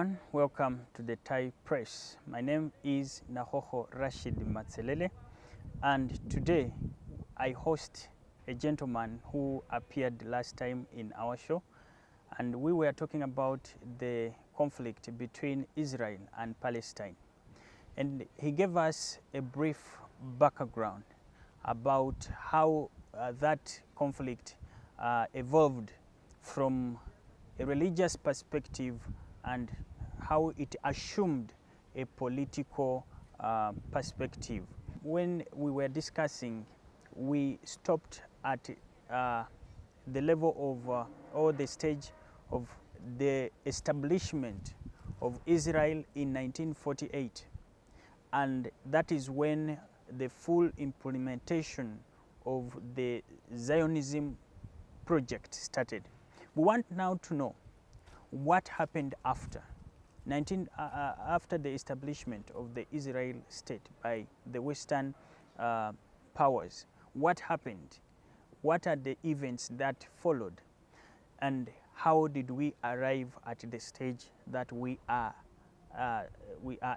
everyone, welcome to the Thai Press. My name is Nahoho Rashid Matselele, and today I host a gentleman who appeared last time in our show, and we were talking about the conflict between Israel and Palestine. And he gave us a brief background about how that conflict evolved from a religious perspective and how it assumed a political perspective. When we were discussing, we stopped at the level of or the stage of the establishment of Israel in 1948, and that is when the full implementation of the Zionism project started. We want now to know what happened after after the establishment of the Israel state by the Western powers. What happened? What are the events that followed? And how did we arrive at the stage that we are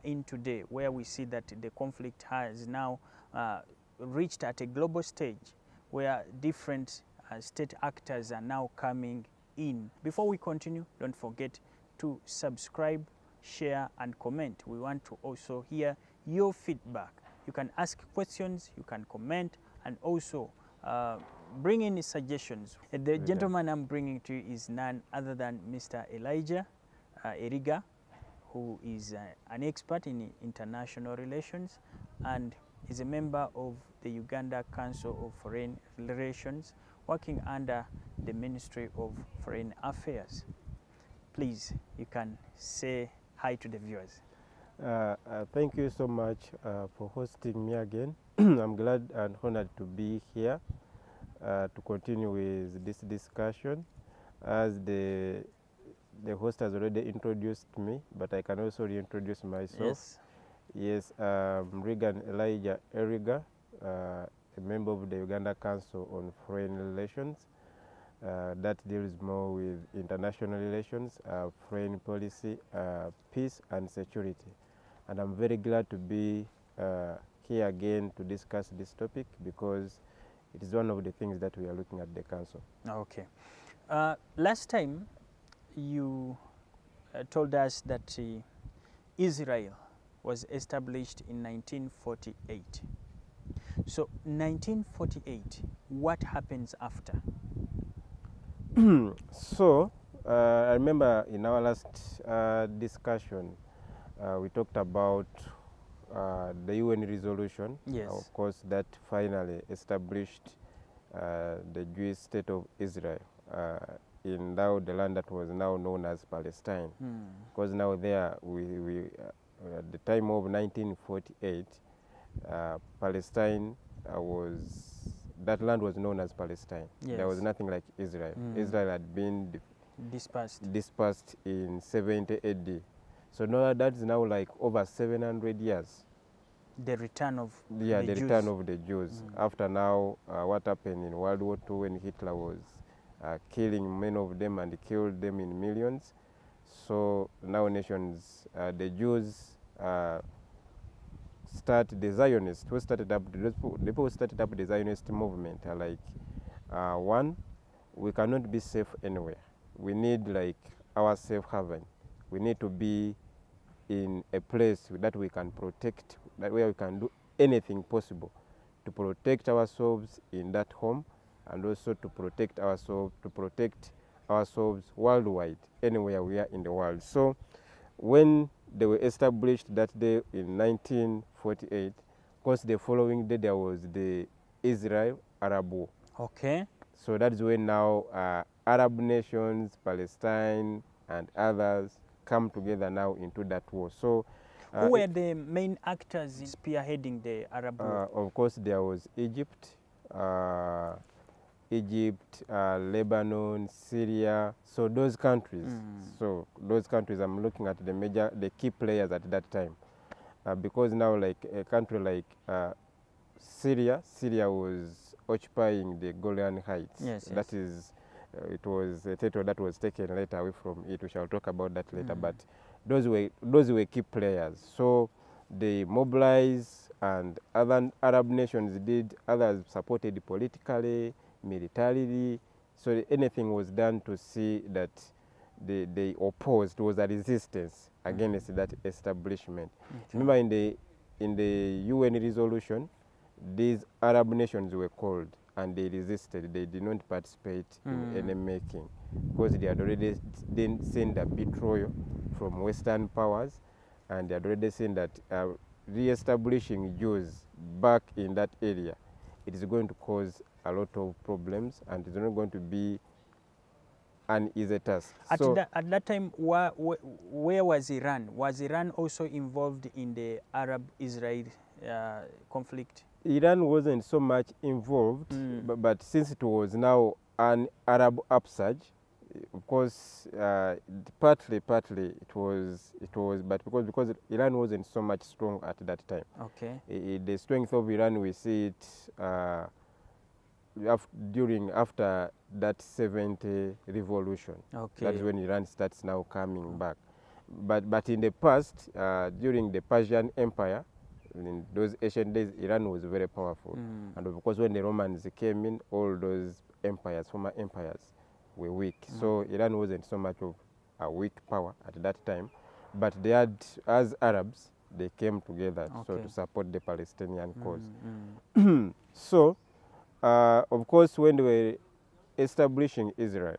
in today, where we see that the conflict has now reached at a global stage where different state actors are now coming in. Before we continue, don't forget to subscribe, share, and comment. We want to also hear your feedback. You can ask questions, you can comment, and also bring in suggestions. The gentleman I'm bringing to you is none other than Mr. Elijah Eriga, who is an expert in international relations and is a member of the Uganda Council of Foreign Relations, working under the Ministry of Foreign Affairs. Please, you can say hi to the viewers. Thank you so much for hosting me again. I'm glad and honored to be here to continue with this discussion. As the host has already introduced me, but I can also reintroduce myself. Yes, Regan Elijah Eriga, a member of the Uganda Council on Foreign Relations that deals more with international relations, foreign policy, peace and security. And I'm very glad to be here again to discuss this topic because it is one of the things that we are looking at the Council. Okay. Last time you told us that Israel was established in 1948. So 1948, what happens after? So I remember in our last discussion, we talked about the UN resolution, of course, that finally established the Jewish state of Israel in now the land that was now known as Palestine. Because now there, at the time of 1948, Palestine that land was known as Palestine. There was nothing like Israel. Israel had been dispersed in 70 AD. So now that is now like over 700 years. The return of return of the Jews. After now, what happened in World War II when Hitler was killing many of them and killed them in millions. So now nations, the Jews the Zionists who started up, the people who started up the Zionist movement are like, one, we cannot be safe anywhere. We need like our safe haven. We need to be in a place that we can protect, where we can do anything possible to protect ourselves in that home, and also to protect ourselves worldwide, anywhere we are in the world. So when they were established that day in 1948, of course the following day there was the Israel-Arab War. Okay. So that's when now Arab nations, Palestine and others come together now into that war. So who were the main actors spearheading the Arab War? Of course there was Egypt, Lebanon, Syria, so those countries. So those countries, I'm looking at the key players at that time. Because now like a country like Syria was occupying the Golan Heights. That is, it was a territory that was taken later away from it. We shall talk about that later. But those were key players. So they mobilized, and other Arab nations did. Others supported politically, militarily. So anything was done to see that they opposed, was a resistance against that establishment. Okay. Remember, in the UN resolution, these Arab nations were called, and they resisted. They did not participate in any making, because they had already seen the betrayal from Western powers, and they had already seen that re-establishing Jews back in that area, it is going to cause a lot of problems, and it's not going to be an easy task. At that time, where was Iran? Was Iran also involved in the Arab-Israel conflict? Iran wasn't so much involved, but since it was now an Arab upsurge, of course, partly it was, but because Iran wasn't so much strong at that time. Okay. The strength of Iran, we see it after that 70 revolution. Okay. That's when Iran starts now coming back. But in the past, during the Persian Empire, in those ancient days, Iran was very powerful. And of course, when the Romans came in, all those empires, former empires, were weak. So Iran wasn't so much of a weak power at that time. But they had, as Arabs, they came together so to support the Palestinian cause. So, of course, when they were establishing Israel,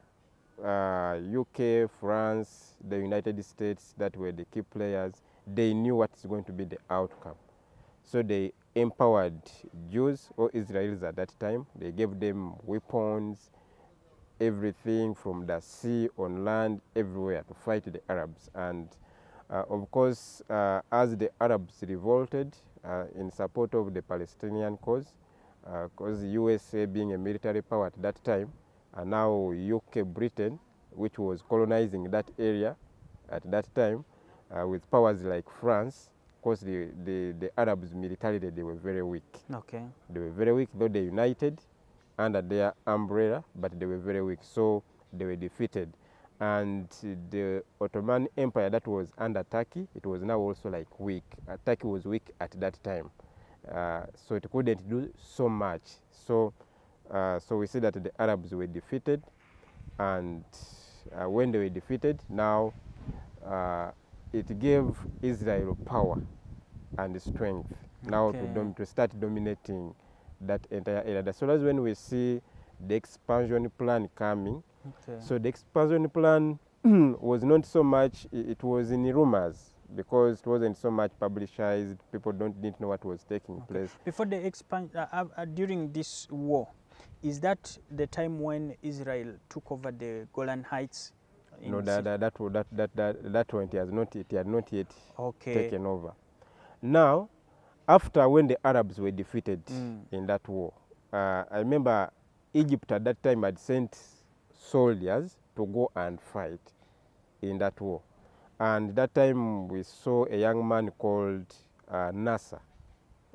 UK, France, the United States, that were the key players, they knew what is going to be the outcome. So they empowered Jews or Israelis at that time. They gave them weapons, everything from the sea, on land, everywhere to fight the Arabs. And of course, as the Arabs revolted in support of the Palestinian cause, because the USA being a military power at that time, and now UK, Britain, which was colonizing that area at that time, with powers like France, of course the Arabs militarily, they were very weak. Okay. They were very weak, though they united under their umbrella, but they were very weak, so they were defeated. And the Ottoman Empire that was under Turkey, it was now also like weak. Turkey was weak at that time, so it couldn't do so much. So we see that the Arabs were defeated, and when they were defeated, now it gave Israel power and strength now to start dominating that entire area. So that's when we see the expansion plan coming. Okay. So the expansion plan was not so much, it was in rumors, because it wasn't so much publicized. People didn't know what was taking place. Before the during this war, is that the time when Israel took over the Golan Heights? No, that one it had not yet taken over. Now, after when the Arabs were defeated in that war, I remember Egypt at that time had sent soldiers to go and fight in that war. And that time we saw a young man called Nasser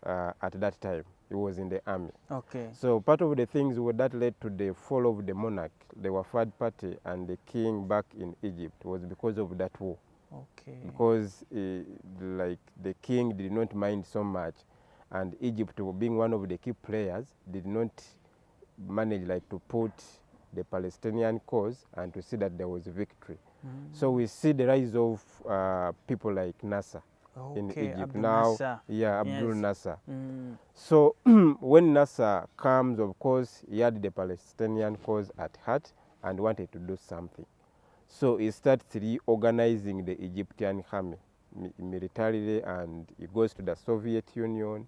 at that time. He was in the army. Okay. So part of the things that led to the fall of the monarch, the Wafad party and the king back in Egypt, was because of that war. Okay. Because like the king did not mind so much, and Egypt, being one of the key players, did not manage like to put the Palestinian cause and to see that there was victory. So we see the rise of people like Nasser in Egypt Abdul now. Nasser. Abdul Nasser. So when Nasser comes, of course, he had the Palestinian cause at heart and wanted to do something. So he starts reorganizing the Egyptian army militarily, and he goes to the Soviet Union.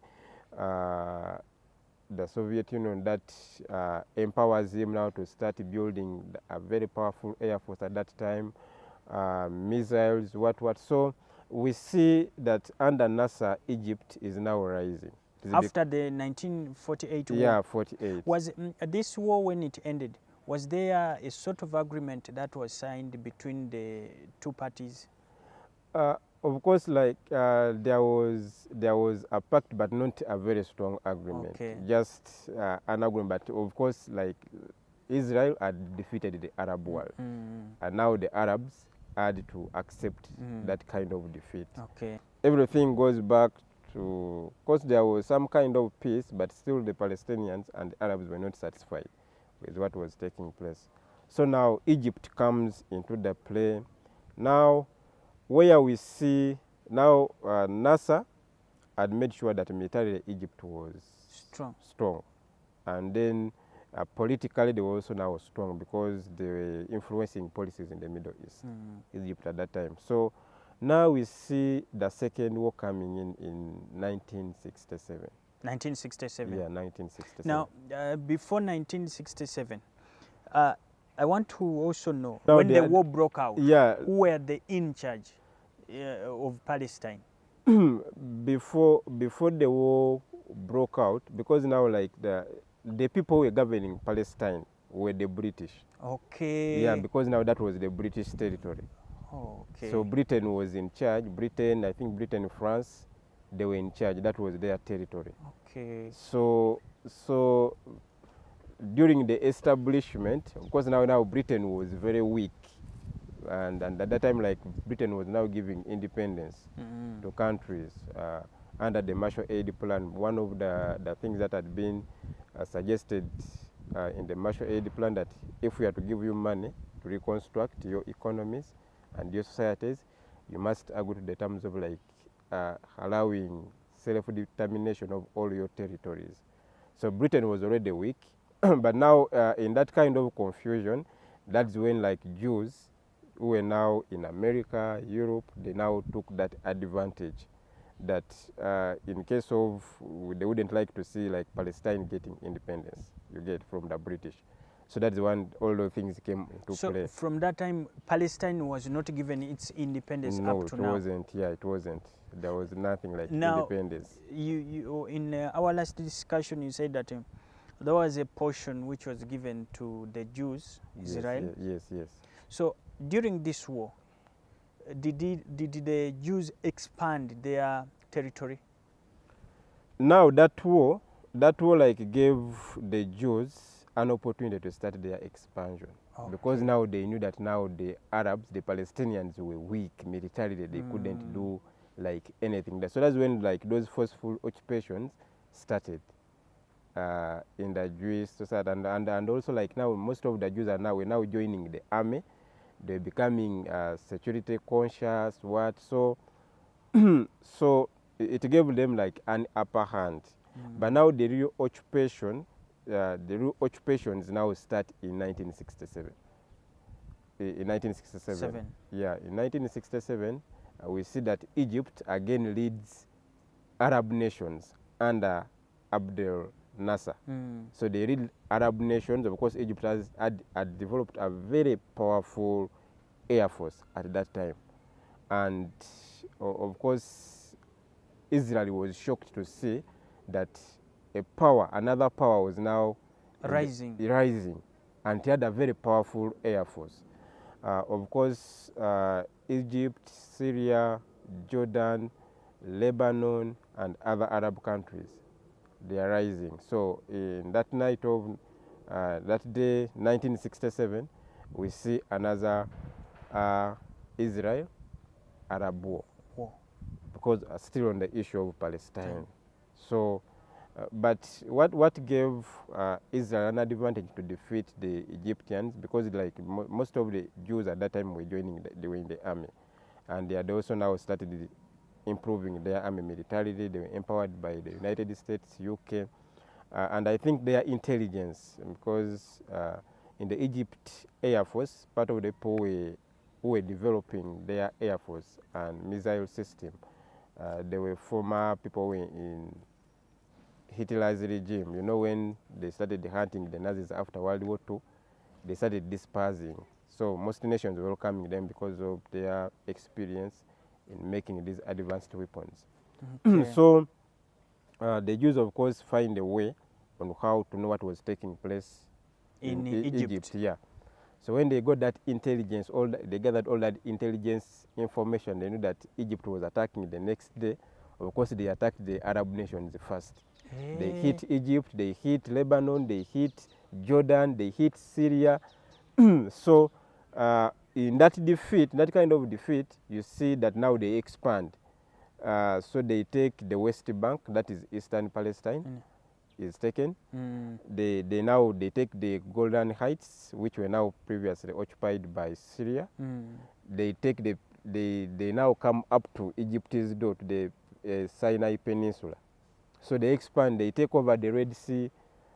The Soviet Union that empowers him now to start building a very powerful air force at that time, missiles, what. So we see that under Nasser, Egypt is now rising. After the 1948 war? Yeah, 48. Was this war, when it ended, was there a sort of agreement that was signed between the two parties? Of course, like there was a pact, but not a very strong agreement. Okay. Just an agreement. But of course, like Israel had defeated the Arab world, and now the Arabs had to accept that kind of defeat. Okay. Everything goes back to, of course there was some kind of peace, but still the Palestinians and the Arabs were not satisfied with what was taking place. So now Egypt comes into the play. Now where we see now Nasser had made sure that militarily Egypt was strong. And then politically they were also now strong because they were influencing policies in the Middle East, Egypt at that time. So now we see the second war coming in 1967. 1967. Yeah, 1967. Now, before 1967, I want to also know, now when the war broke out, who were they in charge of Palestine? Before the war broke out, because now like the people who were governing Palestine were the British. Okay. Yeah, because now that was the British territory. Oh, okay. So Britain was in charge. Britain, I think Britain, France, they were in charge. That was their territory. Okay. So during the establishment, of course now Britain was very weak. And at that time, like, Britain was now giving independence to countries under the Marshall Aid Plan. One of the things that had been suggested in the Marshall Aid Plan, that if we are to give you money to reconstruct your economies and your societies, you must agree to the terms of like allowing self-determination of all your territories. So Britain was already weak, but now in that kind of confusion, that's when like Jews who were now in America, Europe, they now took that advantage that in case of, they wouldn't like to see like Palestine getting independence, you get, from the British. So that's when all those things came into play. So from that time, Palestine was not given its independence up to now? No, it wasn't. Yeah, it wasn't. There was nothing like now, independence. You in our last discussion, you said that there was a portion which was given to the Jews, Israel. Yes. So during this war, did the Jews expand their territory? Now that war like gave the Jews an opportunity to start their expansion. Okay. Because now they knew that now the Arabs, the Palestinians, were weak militarily. They couldn't do like anything. So that's when like those forceful occupations started in the Jewish society, and also like now most of the Jews are now joining the army. They're becoming security conscious. So so it gave them like an upper hand. But now the real occupations now start in 1967. In 1967. Yeah, in 1967, we see that Egypt again leads Arab nations under Abdel Nasser. So they lead Arab nations. Of course, Egypt had developed a very powerful air force at that time. And of course, Israel was shocked to see that another power was now rising, and he had a very powerful air force. Of course, Egypt, Syria, Jordan, Lebanon, and other Arab countries, they are rising. So in that night of that day, 1967, we see another Israel-Arab war, because still on the issue of Palestine. So, but what gave Israel an advantage to defeat the Egyptians, because like most of the Jews at that time were they were in the army, and they had also now started improving their army militarily. They were empowered by the United States, UK, and I think their intelligence, because in the Egypt Air Force, part of the people who were developing their Air Force and missile system, they were former people in Hitler's regime. You know, when they started hunting the Nazis after World War II, they started dispersing. So most nations were welcoming them because of their experience in making these advanced weapons. Okay. So the Jews, of course, find a way on how to know what was taking place in Egypt. Yeah. So when they got that intelligence, they gathered all that intelligence information, they knew that Egypt was attacking the next day. Of course, they attacked the Arab nations first. They hit Egypt, they hit Lebanon, they hit Jordan, they hit Syria. So in that defeat, that kind of defeat, you see that now they expand. So they take the West Bank, that is Eastern Palestine, is taken. They take the Golan Heights, which were now previously occupied by Syria. They take they now come up to Egypt's door, to the Sinai Peninsula. So they expand, they take over the Red Sea.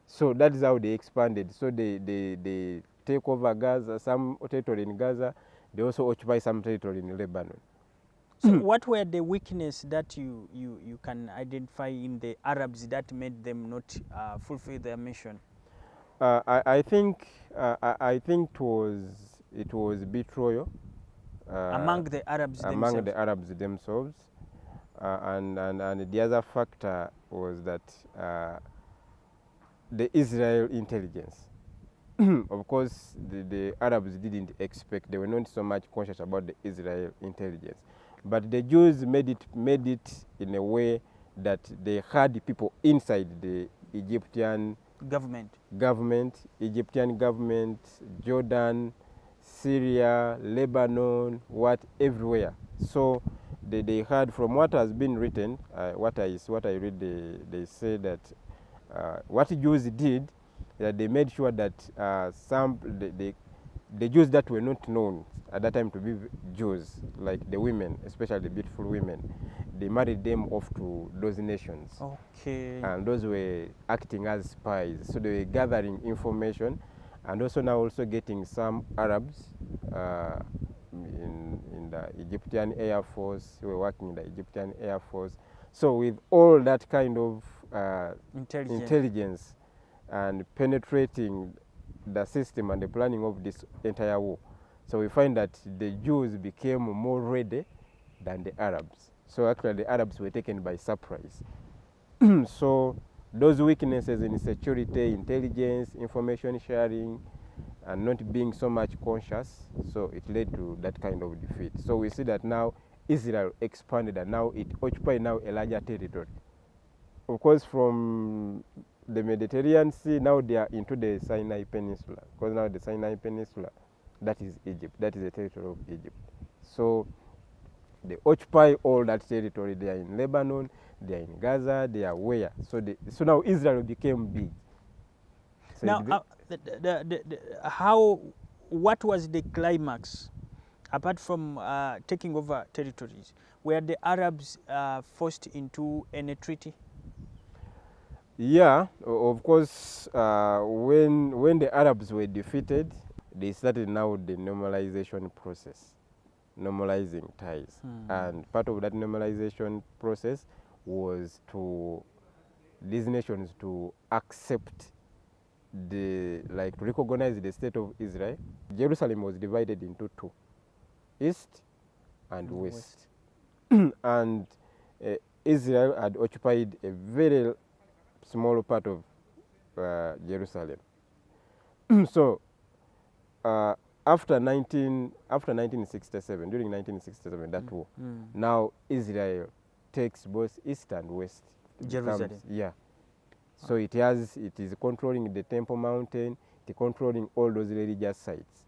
So that is how they expanded. So they take over Gaza, some territory in Gaza. They also occupy some territory in Lebanon. So what were the weaknesses that you can identify in the Arabs that made them not fulfill their mission? I think it was betrayal among the Arabs themselves. The Arabs themselves, and the other factor was that the Israel intelligence. Of course, the Arabs didn't expect; they were not so much conscious about the Israel intelligence. But the Jews made it in a way that they had people inside the Egyptian government, Egyptian government, Jordan, Syria, Lebanon, everywhere. So they had, from what has been written, what I read, they say that what Jews did, that they made sure that the Jews that were not known at that time to be Jews, like the women, especially the beautiful women, they married them off to those nations. Okay. And those were acting as spies. So they were gathering information, and also now also getting some Arabs in the Egyptian Air Force, who were working in the Egyptian Air Force. So with all that kind of intelligence and penetrating the system and the planning of this entire war, so we find that the Jews became more ready than the Arabs. So actually the Arabs were taken by surprise. So those weaknesses in security, intelligence, information sharing, and not being so much conscious, so it led to that kind of defeat. So we see that now Israel expanded, and now it occupies now a larger territory. Of course, from the Mediterranean Sea, now they are into the Sinai Peninsula, because now the Sinai Peninsula, that is Egypt, that is the territory of Egypt. So they occupy all that territory. They are in Lebanon, they are in Gaza, they are where. So now Israel became big. So now, what was the climax, apart from taking over territories? Were the Arabs forced into any treaty? Yeah, of course, when the Arabs were defeated, they started now the normalization process, normalizing ties. And part of that normalization process was to these nations to accept recognize the state of Israel. Jerusalem was divided into two, East and West. And Israel had occupied a very small part of Jerusalem. So after 1967, during 1967, that war, now Israel takes both East and West. Jerusalem. So it is controlling the Temple Mountain, it is controlling all those religious sites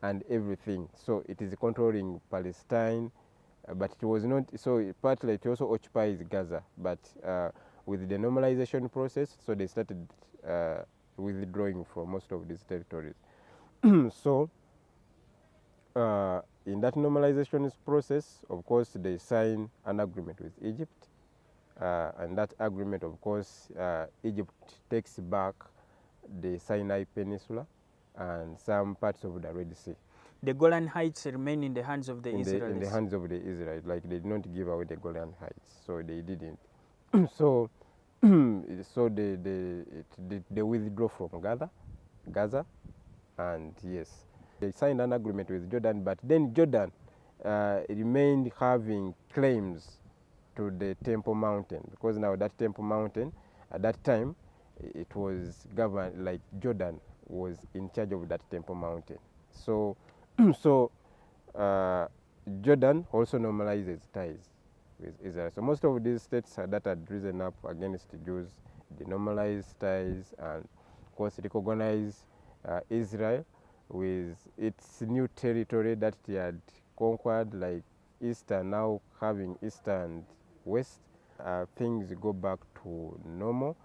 and everything. So it is controlling Palestine, but it was not, so partly it also occupies Gaza, but with the normalization process, so they started withdrawing from most of these territories. So in that normalization process, of course, they signed an agreement with Egypt. And that agreement, of course, Egypt takes back the Sinai Peninsula and some parts of the Red Sea. The Golan Heights remain in the hands of the Israelis. In the hands of the Israelites. Like, they did not give away the Golan Heights, so they didn't. So they withdraw from Gaza, and yes, they signed an agreement with Jordan, but then Jordan remained having claims to the Temple Mountain, because now that Temple Mountain, at that time, it was governed, like Jordan was in charge of that Temple Mountain. So, Jordan also normalizes ties with Israel. So most of these states that had risen up against the Jews, they normalize ties and, of course, recognize Israel with its new territory that it had conquered, like East and now having East and West, things go back to normal.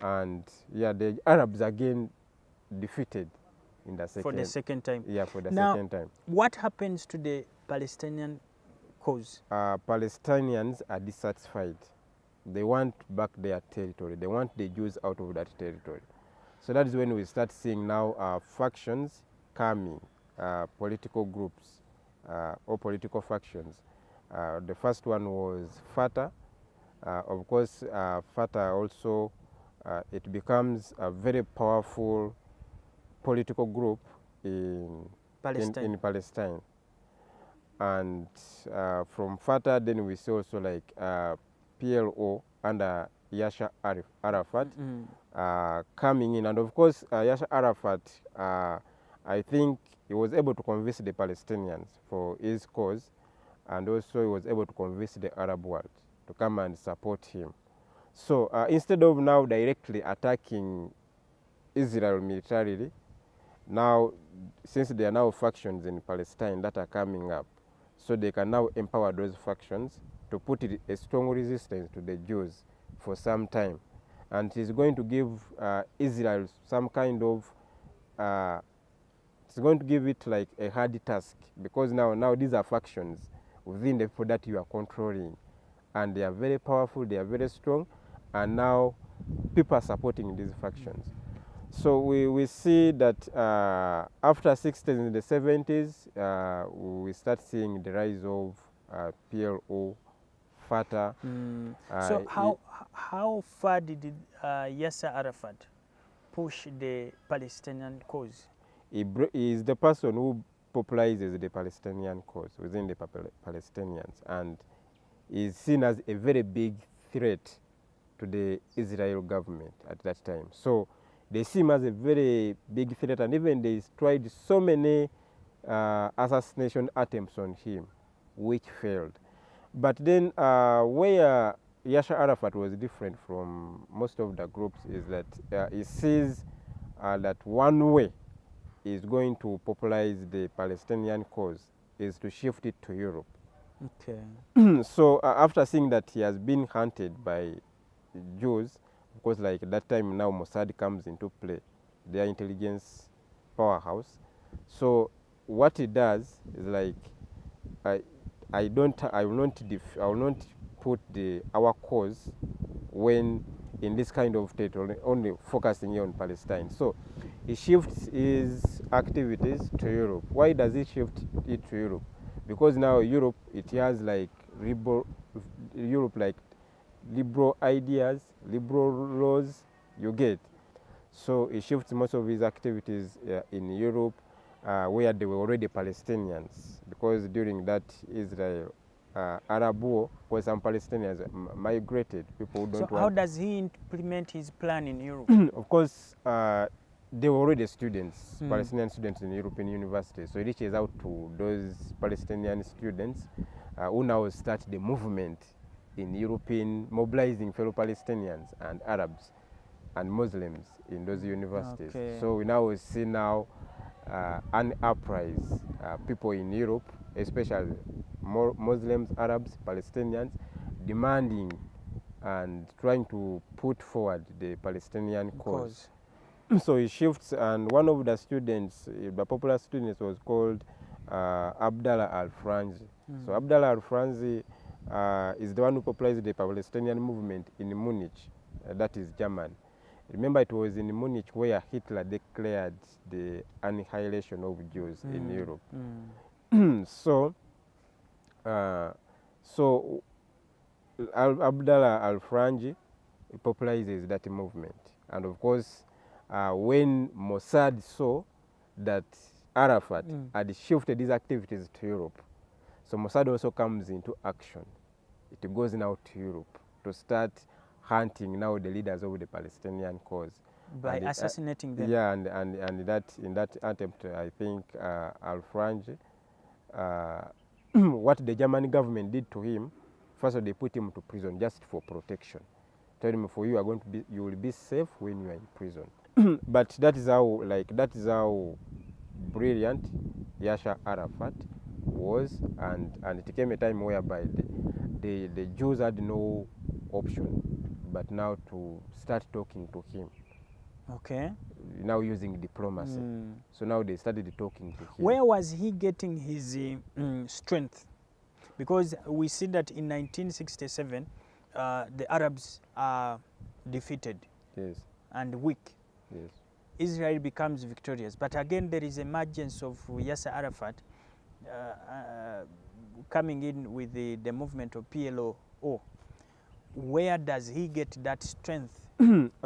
And yeah, the Arabs again defeated in the second. For the second time. Yeah, for the Now, second time. what happens to the Palestinian cause? Palestinians are dissatisfied. They want back their territory. They want the Jews out of that territory. So that is when we start seeing now factions coming, political groups or political factions. The first one was Fatah. Of course, Fatah also, it becomes a very powerful political group in Palestine. And from Fatah, then we see also like PLO under Yasser Arafat coming in. And of course, Yasser Arafat, I think he was able to convince the Palestinians for his cause, and also he was able to convince the Arab world to come and support him. So instead of now directly attacking Israel militarily, now since there are now factions in Palestine that are coming up, so they can now empower those factions to put a strong resistance to the Jews for some time. And it is going to give Israel some kind of, it's going to give it like a hard task, because now these are factions within the people that you are controlling. And they are very powerful, they are very strong, and now people are supporting these factions. So we see that after 60s and the 70s, we start seeing the rise of PLO, Fatah. So how far did Yasser Arafat push the Palestinian cause? He is the person who popularizes the Palestinian cause within the Palestinians, and is seen as a very big threat to the Israel government at that time. So they see him as a very big threat, and even they tried so many assassination attempts on him, which failed. But then where Yasser Arafat was different from most of the groups is that he sees that one way is going to popularize the Palestinian cause is to shift it to Europe. Okay. So after seeing that he has been hunted by Jews, of course, like that time now Mossad comes into play, their intelligence powerhouse. So what he does is like, I will not put our cause when in this kind of territory, only focusing here on Palestine. So he shifts his activities to Europe. Why does he shift it to Europe? Because now Europe, it has like liberal ideas, liberal laws, you get. So he shifts most of his activities in Europe, where there were already Palestinians, because during that Arab war, where some Palestinians migrated, people who don't So how does he implement his plan in Europe? Of course, they were already students, Palestinian students in European universities. So it reaches out to those Palestinian students who now start the movement in European, mobilizing fellow Palestinians and Arabs and Muslims in those universities. Okay. So we now see now an uprising, people in Europe, especially more Muslims, Arabs, Palestinians, demanding and trying to put forward the Palestinian cause. So he shifts, and one of the students, the popular students, was called Abdallah Al-Franzi. So Abdallah Al-Franzi is the one who popularized the Palestinian movement in Munich, that is Germany. Remember, it was in Munich where Hitler declared the annihilation of Jews in Europe. So Abdallah Al-Franzi popularizes that movement. And of course, when Mossad saw that Arafat had shifted his activities to Europe, so Mossad also comes into action. It goes now to Europe to start hunting now the leaders of the Palestinian cause. By assassinating them? Yeah, and in that attempt, I think Al-Franzi, what the German government did to him, first of all, they put him to prison just for protection. Tell him, for you will be safe when you are in prison. But that is how brilliant Yasser Arafat was, and it came a time whereby the Jews had no option but now to start talking to him. Okay. Now using diplomacy. So now they started talking to him. Where was he getting his strength? Because we see that in 1967, the Arabs are defeated Yes. and weak. Yes. Israel becomes victorious. But again, there is emergence of Yasser Arafat coming in with the movement of PLO. Where does he get that strength to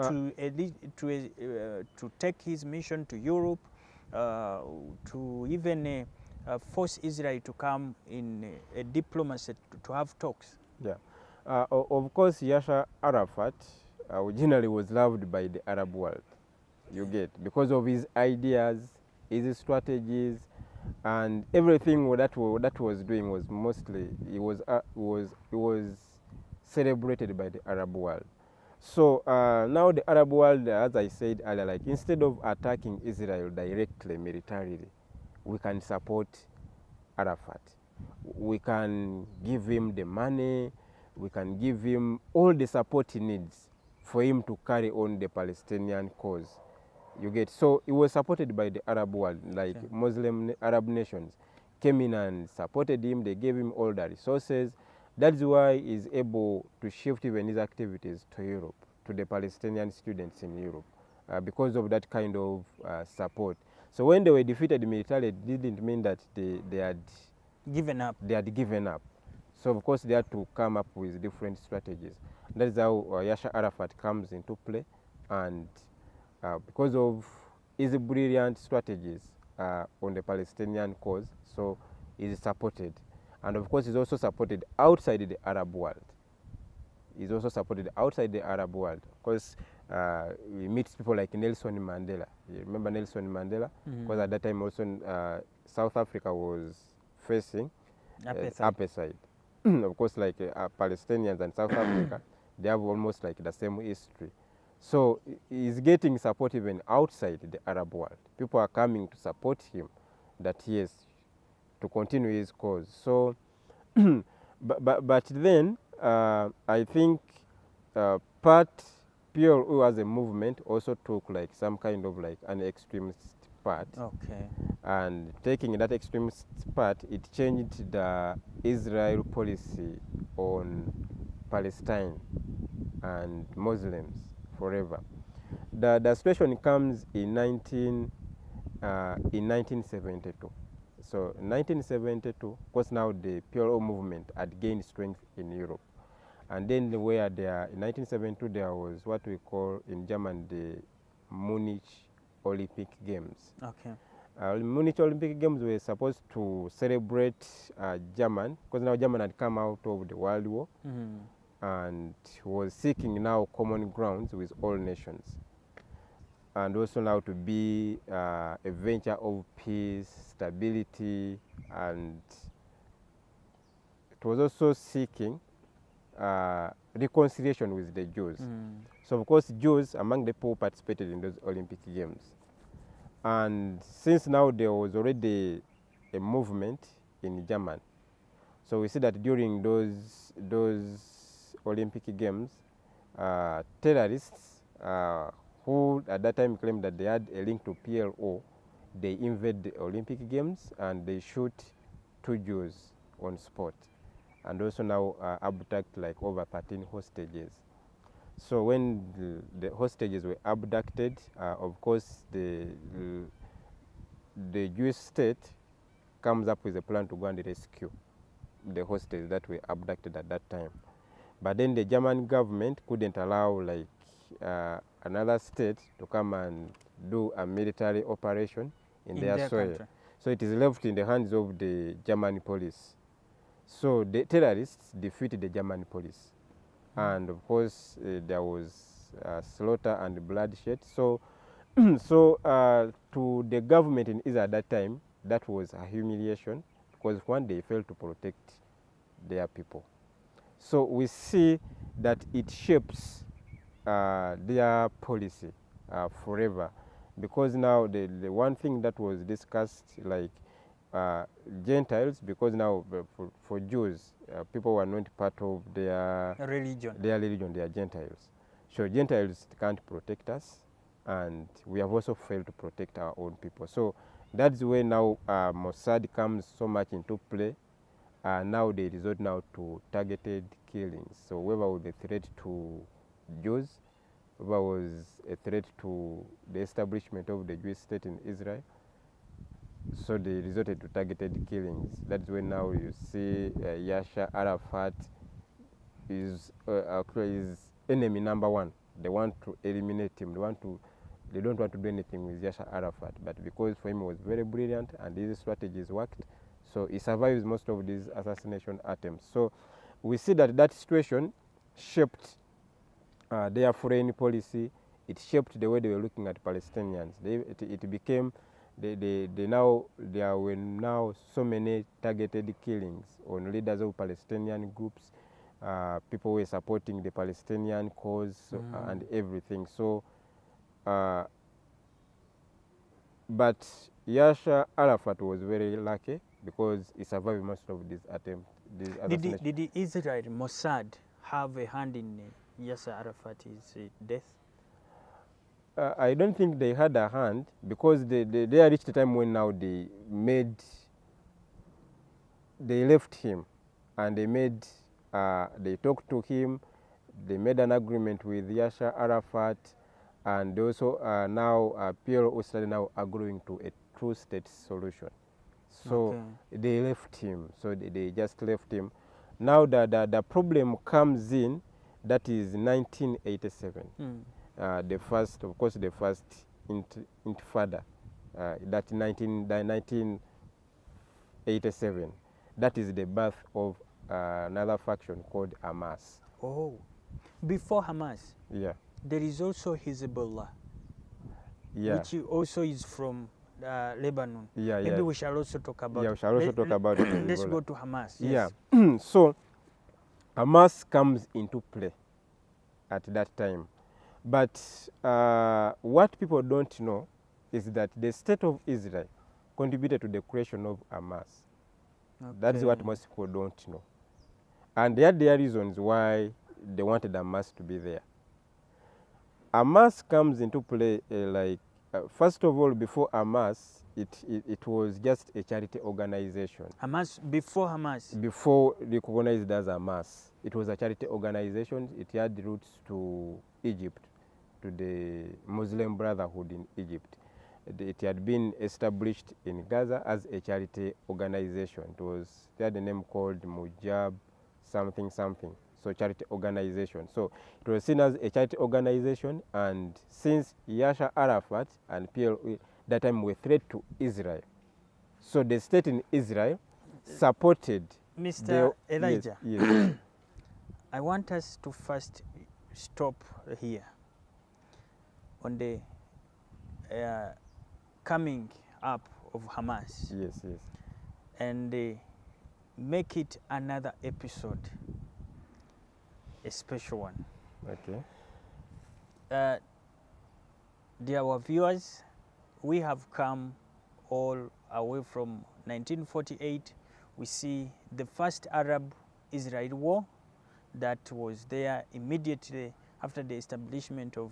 take his mission to Europe, to even force Israel to come in a diplomacy to have talks? Yeah. Of course, Yasser Arafat originally was loved by the Arab world. You get, because of his ideas, his strategies, and everything that he was doing was mostly he was celebrated by the Arab world. So now the Arab world, as I said earlier, like instead of attacking Israel directly militarily, we can support Arafat. We can give him the money. We can give him all the support he needs for him to carry on the Palestinian cause. You get, so it was supported by the Arab world, like Muslim Arab nations came in and supported him. They gave him all the resources. That's why he's able to shift even his activities to Europe, to the Palestinian students in Europe, because of that kind of support. So when they were defeated militarily, it didn't mean that they had given up. They had given up. So of course they had to come up with different strategies. That is how Yasser Arafat comes into play, and because of his brilliant strategies on the Palestinian cause, so he's supported. And of course he's also supported outside the Arab world. He's also supported outside the Arab world. Of course, we meet people like Nelson Mandela. You remember Nelson Mandela? Because at that time also South Africa was facing apartheid. Of course, like Palestinians and South Africa, they have almost like the same history. So he's getting support even outside the Arab world. People are coming to support him, that yes, to continue his cause. So, but then I think part PLO as a movement also took like some kind of like an extremist part. Okay. And taking that extremist part, it changed the Israel policy on Palestine and Muslims forever. The situation comes in 1972. So in 1972, of course now the PLO movement had gained strength in Europe. And then in 1972 there was what we call in German the Munich Olympic Games. Okay. Munich Olympic Games were supposed to celebrate German, because now German had come out of the World War and was seeking now common grounds with all nations, and also now to be a venture of peace, stability, and it was also seeking reconciliation with the Jews. So of course Jews among the people who participated in those Olympic Games. And since now there was already a movement in Germany, so we see that during those Olympic Games, terrorists who at that time claimed that they had a link to PLO, they invade the Olympic Games and they shoot 2 Jews on spot, and also now abduct like over 13 hostages. So when the hostages were abducted, of course the Jewish state comes up with a plan to go and rescue the hostages that were abducted at that time. But then the German government couldn't allow like another state to come and do a military operation in their soil. Country. So it is left in the hands of the German police. So the terrorists defeated the German police. And of course there was slaughter and bloodshed. So to the government in Israel at that time, that was a humiliation, because one, they failed to protect their people. So we see that it shapes their policy forever. because now the one thing that was discussed, like Gentiles, because now for Jews, people were not part of their religion. They are Gentiles. So Gentiles can't protect us, and we have also failed to protect our own people. So that's where now Mossad comes so much into play. Now they resort now to targeted killings. So whoever was a threat to Jews, whoever was a threat to the establishment of the Jewish state in Israel, so they resorted to targeted killings. That's when now you see Yasser Arafat is enemy number one. They want to eliminate him. They don't want to do anything with Yasser Arafat. But because for him he was very brilliant and his strategies worked, so he survives most of these assassination attempts. So we see that situation shaped their foreign policy. It shaped the way they were looking at Palestinians. It became there were now so many targeted killings on leaders of Palestinian groups. People were supporting the Palestinian cause and everything. So, but Yasser Arafat was very lucky because he survived most of these attempts. Did Israel, Mossad, have a hand in Yasser Arafat's death? I don't think they had a hand, because they reached a time when now they left him, and they talked to him, they made an agreement with Yasser Arafat, and also now PLO started now agreeing to a two-state solution. So they left him, so they just left him. Now the problem comes in, that is 1987. The first Intifada, that 1987. That is the birth of another faction called Hamas. Oh, before Hamas, yeah, there is also Hezbollah, yeah, which also is from Lebanon. Yeah, Maybe we shall also talk about. Yeah, we shall also talk about it. Let's go to Hamas. Yes. Yeah. So Hamas comes into play at that time. But what people don't know is that the state of Israel contributed to the creation of Hamas. That is what most people don't know. And they had their reasons why they wanted Hamas to be there. Hamas comes into play first of all, before Hamas, it was just a charity organization. Hamas, before Hamas? Before recognized as Hamas, it was a charity organization. It had roots to Egypt, to the Muslim Brotherhood in Egypt. It had been established in Gaza as a charity organization. It had a name called Mujab something something, so charity organization. So it was seen as a charity organization, and since Yasser Arafat and PLO that time were threat to Israel, so the state in Israel supported Mr. Elijah. Yes. I want us to first stop here on the coming up of Hamas. Yes. And make it another episode, a special one. Okay. Dear our viewers, we have come all away from 1948. We see the first Arab-Israel war that was there immediately after the establishment of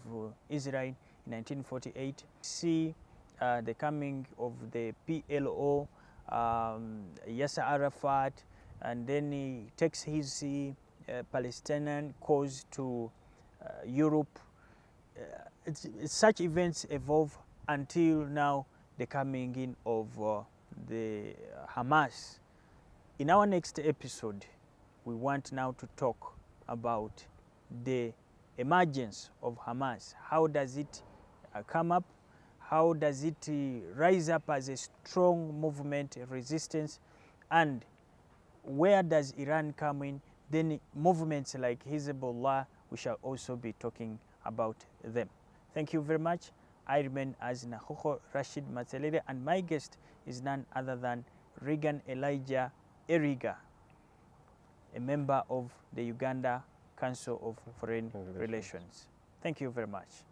Israel in 1948. See the coming of the PLO, Yasser Arafat, and then he takes his Palestinian cause to Europe. Such events evolve until now the coming in of the Hamas. In our next episode, we want now to talk about the emergence of Hamas. How does it come up? How does it rise up as a strong movement resistance? And where does Iran come in? Then movements like Hezbollah, we shall also be talking about them. Thank you very much. I remain as Nahoho Rashid Matselele, and my guest is none other than Regan Elijah Eriga, a member of the Uganda Council of Foreign Relations. Thank you very much.